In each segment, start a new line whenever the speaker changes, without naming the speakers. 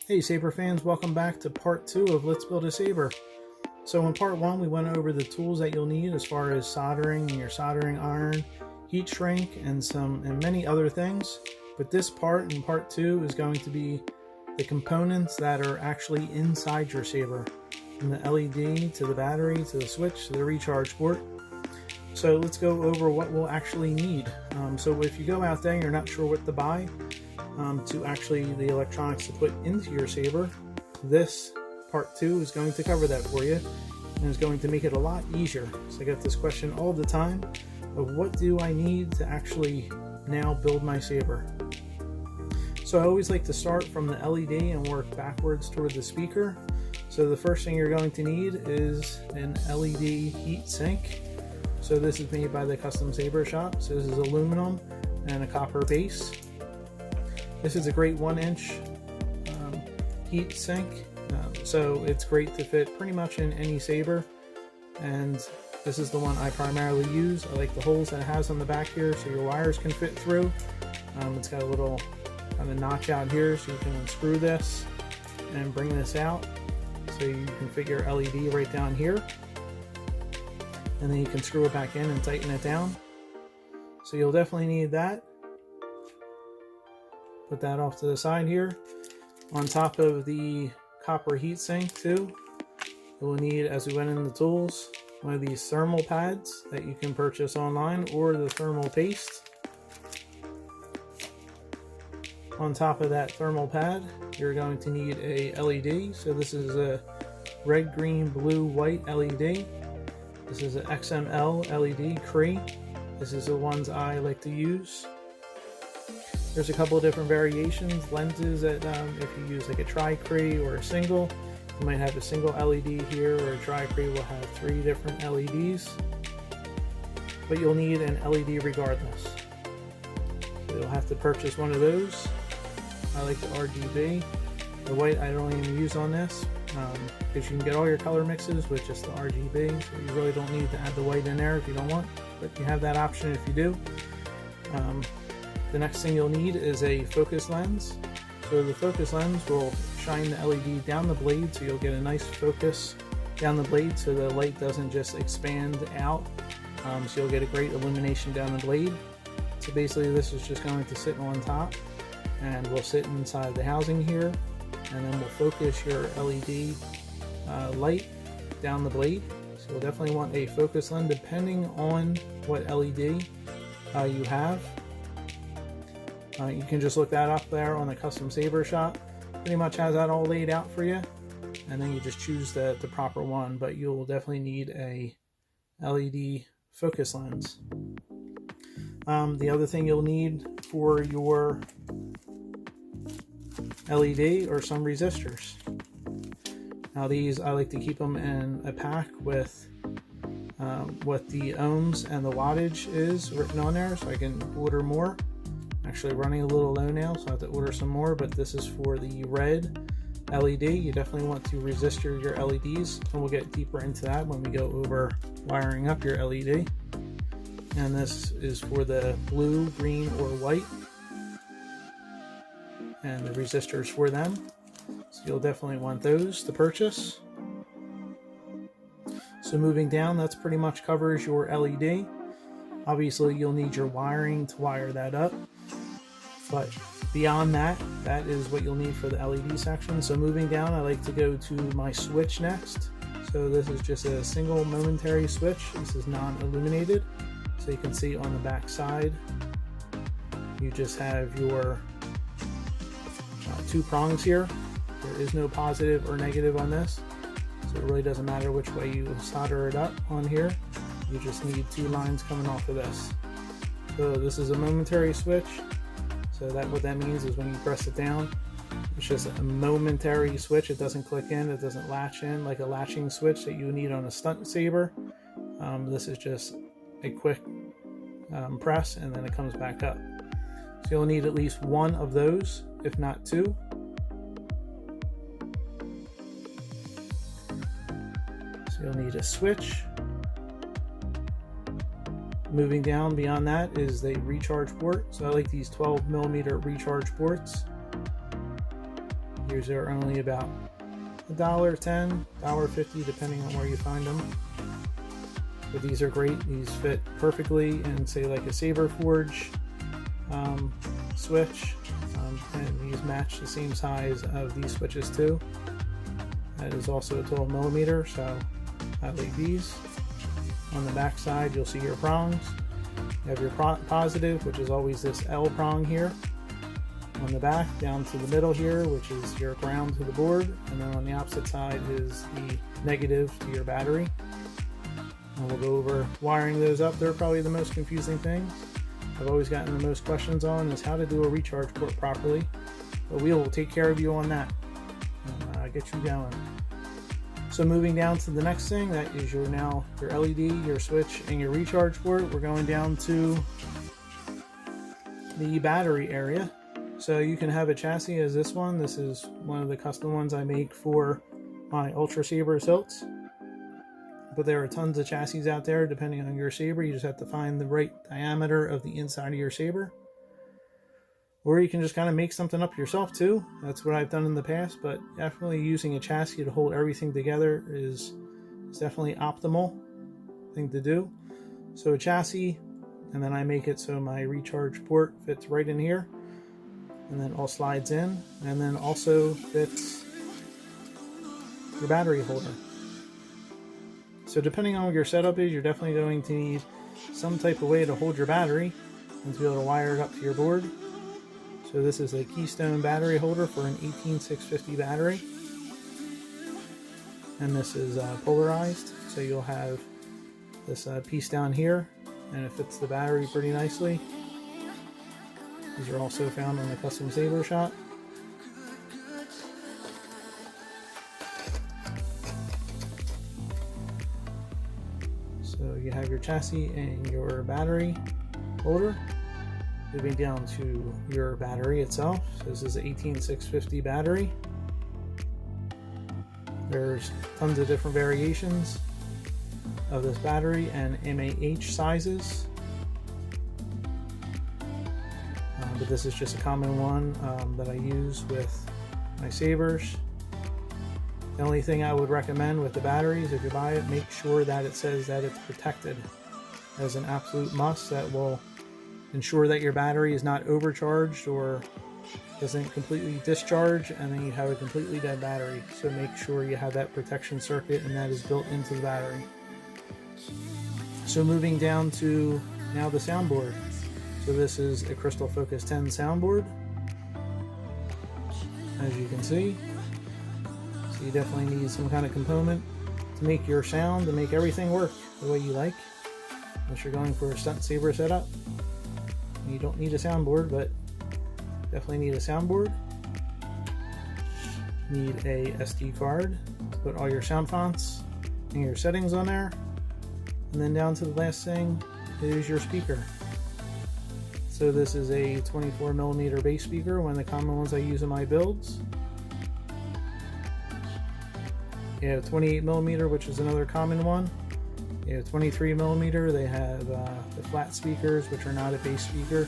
Hey Saber fans, welcome back to part 2 of Let's Build a Saber. So in part 1 we went over the tools that you'll need as far as soldering and your soldering iron, heat shrink, and many other things. But this part, in part 2, is going to be the components that are actually inside your Saber. From the LED to the battery to the switch to the recharge port. So let's go over what we'll actually need. So if you go out there and you're not sure what to buy, to actually the electronics to put into your Saber, this part 2 is going to cover that for you and is going to make it a lot easier. So I get this question all the time of what do I need to actually now build my Saber. So I always like to start from the LED and work backwards toward the speaker. So the first thing you're going to need is an LED heat sink. So this is made by the Custom Saber shop. So this is aluminum and a copper base. This is a great 1-inch heat sink, so it's great to fit pretty much in any Saber, and this is the one I primarily use. I like the holes that it has on the back here so your wires can fit through. It's got a little kind of notch out here so you can unscrew this and bring this out, so you can fit your LED right down here, and then you can screw it back in and tighten it down. So you'll definitely need that. Put that off to the side here. On top of the copper heatsink too, you'll need, as we went in the tools, one of these thermal pads that you can purchase online, or the thermal paste. On top of that thermal pad, you're going to need a LED. So this is a red, green, blue, white LED. This is an XML LED Cree. This is the ones I like to use. There's a couple of different variations, lenses that if you use like a tri-Cree or a single, you might have a single LED here, or a tri-Cree will have 3 different LEDs. But you'll need an LED regardless. So you'll have to purchase one of those. I like the RGB. The white I don't even use on this, because you can get all your color mixes with just the RGB, so you really don't need to add the white in there if you don't want, but you have that option if you do. The next thing you'll need is a focus lens. So the focus lens will shine the LED down the blade, so you'll get a nice focus down the blade so the light doesn't just expand out. So you'll get a great illumination down the blade. So basically this is just going to sit on top and will sit inside the housing here, and then we'll focus your LED light down the blade. So you'll definitely want a focus lens depending on what LED you have. You can just look that up there on the Custom Saber shop. Pretty much has that all laid out for you, and then you just choose the proper one, but you'll definitely need a LED focus lens. The other thing you'll need for your LED are some resistors. Now these, I like to keep them in a pack with what the ohms and the wattage is written on there, so I can order more. Actually running a little low now, so I have to order some more, but this is for the red LED. You definitely want to resistor your LEDs, and we'll get deeper into that when we go over wiring up your LED. And this is for the blue, green, or white, and the resistors for them. So you'll definitely want those to purchase. So moving down, that's pretty much covers your LED. Obviously you'll need your wiring to wire that up, but beyond that, that is what you'll need for the LED section. So moving down, I like to go to my switch next. So this is just a single momentary switch. This is non-illuminated. So you can see on the back side, you just have your 2 prongs here. There is no positive or negative on this, so it really doesn't matter which way you solder it up on here. You just need 2 lines coming off of this. So this is a momentary switch. So what that means is when you press it down, it's just a momentary switch. It doesn't click in, it doesn't latch in like a latching switch that you need on a stunt Saber. This is just a quick press, and then it comes back up. So you'll need at least 1 of those, if not 2. So you'll need a switch. Moving down beyond that is the recharge port. So I like these 12mm recharge ports. These are only about $1.10, $1.50 depending on where you find them. But these are great. These fit perfectly in, say, like a Saber Forge switch, and these match the same size of these switches too. That is also a 12mm, so I like these. On the back side, you'll see your prongs. You have your positive, which is always this L prong here. On the back, down to the middle here, which is your ground to the board, and then on the opposite side is the negative to your battery. And we'll go over wiring those up. They're probably the most confusing things. I've always gotten the most questions on is how to do a recharge port properly, but we will take care of you on that and get you going. So moving down to the next thing, that is your LED, your switch, and your recharge port. We're going down to the battery area. So you can have a chassis as this one. This is one of the custom ones I make for my Ultra Saber hilts. But there are tons of chassis out there depending on your saber. You just have to find the right diameter of the inside of your saber. Or you can just kind of make something up yourself too. That's what I've done in the past, but definitely using a chassis to hold everything together is definitely optimal thing to do. So a chassis, and then I make it so my recharge port fits right in here, and then all slides in, and then also fits your battery holder. So depending on what your setup is, you're definitely going to need some type of way to hold your battery and to be able to wire it up to your board. So this is a Keystone battery holder for an 18650 battery. And this is polarized, so you'll have this piece down here, and it fits the battery pretty nicely. These are also found on the Custom Saber shop. So you have your chassis and your battery holder. Moving down to your battery itself. So this is an 18650 battery. There's tons of different variations of this battery and MAH sizes. But this is just a common one that I use with my Sabers. The only thing I would recommend with the batteries, if you buy it, make sure that it says that it's protected. As an absolute must, that will ensure that your battery is not overcharged or doesn't completely discharge, and then you have a completely dead battery. So make sure you have that protection circuit and that is built into the battery. So moving down to now the soundboard. So this is a Crystal Focus 10 soundboard, as you can see. So you definitely need some kind of component to make your sound, to make everything work the way you like. Unless you're going for a stunt saber setup, you don't need a soundboard, but definitely need a soundboard. Need a SD card to put all your sound fonts and your settings on there. And then down to the last thing is your speaker. So this is a 24mm bass speaker, one of the common ones I use in my builds. You have 28mm, which is another common one. You have 23mm, they have the flat speakers, which are not a bass speaker.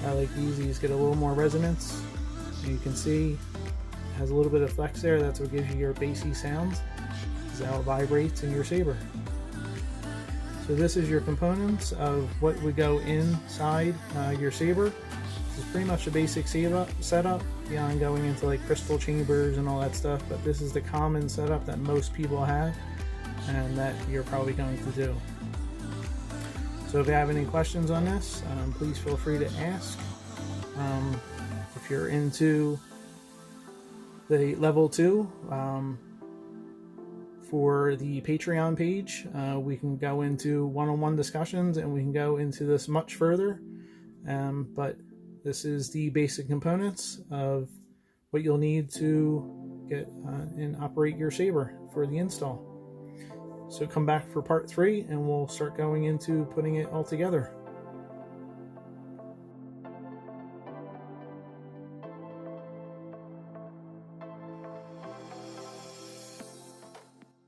I like these. These get a little more resonance. And you can see it has a little bit of flex there. That's what gives you your bassy sounds. Is how it vibrates in your saber. So this is your components of what would go inside your saber. This is pretty much a basic setup beyond going into like crystal chambers and all that stuff, but this is the common setup that most people have and that you're probably going to do. So if you have any questions on this, please feel free to ask. If you're into the level 2, for the Patreon page, we can go into one-on-one discussions and we can go into this much further. But this is the basic components of what you'll need to get and operate your saber for the install. So come back for part 3 and we'll start going into putting it all together.